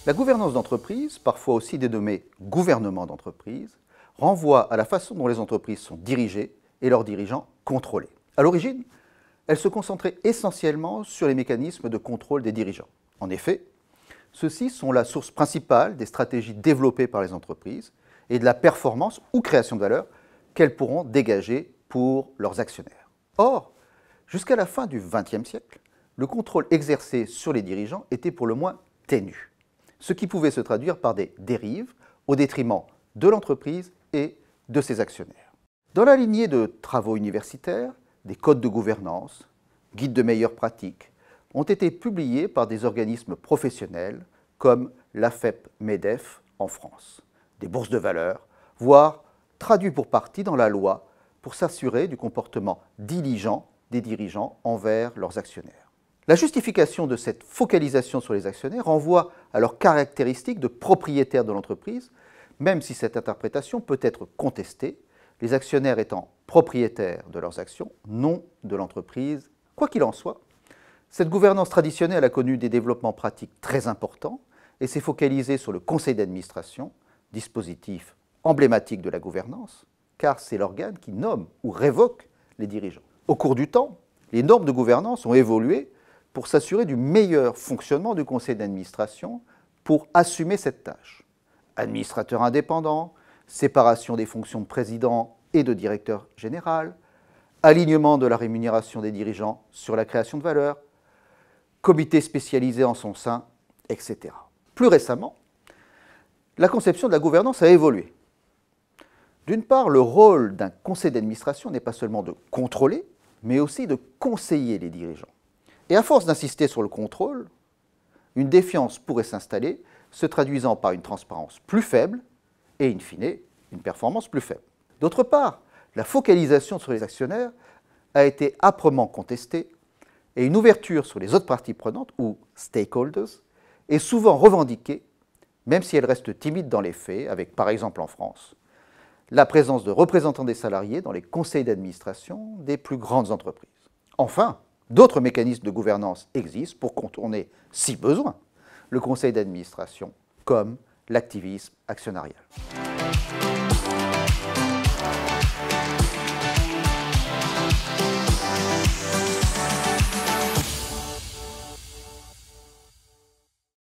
La gouvernance d'entreprise, parfois aussi dénommée gouvernement d'entreprise, renvoie à la façon dont les entreprises sont dirigées et leurs dirigeants contrôlés. À l'origine, elle se concentrait essentiellement sur les mécanismes de contrôle des dirigeants. En effet, ceux-ci sont la source principale des stratégies développées par les entreprises et de la performance ou création de valeur qu'elles pourront dégager pour leurs actionnaires. Or, jusqu'à la fin du XXe siècle, le contrôle exercé sur les dirigeants était pour le moins ténu, ce qui pouvait se traduire par des dérives au détriment de l'entreprise et de ses actionnaires. Dans la lignée de travaux universitaires, des codes de gouvernance, guides de meilleures pratiques, ont été publiés par des organismes professionnels comme l'AFEP-MEDEF en France, des bourses de valeur, voire traduits pour partie dans la loi pour s'assurer du comportement diligent des dirigeants envers leurs actionnaires. La justification de cette focalisation sur les actionnaires renvoie à leurs caractéristiques de propriétaires de l'entreprise, même si cette interprétation peut être contestée, les actionnaires étant propriétaires de leurs actions, non de l'entreprise. Quoi qu'il en soit, cette gouvernance traditionnelle a connu des développements pratiques très importants et s'est focalisée sur le conseil d'administration, dispositif emblématique de la gouvernance, car c'est l'organe qui nomme ou révoque les dirigeants. Au cours du temps, les normes de gouvernance ont évolué pour s'assurer du meilleur fonctionnement du conseil d'administration pour assumer cette tâche. Administrateur indépendant, séparation des fonctions de président et de directeur général, alignement de la rémunération des dirigeants sur la création de valeur, comité spécialisé en son sein, etc. Plus récemment, la conception de la gouvernance a évolué. D'une part, le rôle d'un conseil d'administration n'est pas seulement de contrôler, mais aussi de conseiller les dirigeants. Et à force d'insister sur le contrôle, une défiance pourrait s'installer, se traduisant par une transparence plus faible et, in fine, une performance plus faible. D'autre part, la focalisation sur les actionnaires a été âprement contestée et une ouverture sur les autres parties prenantes, ou stakeholders, est souvent revendiquée, même si elle reste timide dans les faits, avec par exemple en France, la présence de représentants des salariés dans les conseils d'administration des plus grandes entreprises. Enfin, d'autres mécanismes de gouvernance existent pour contourner, si besoin, le conseil d'administration, comme l'activisme actionnarial.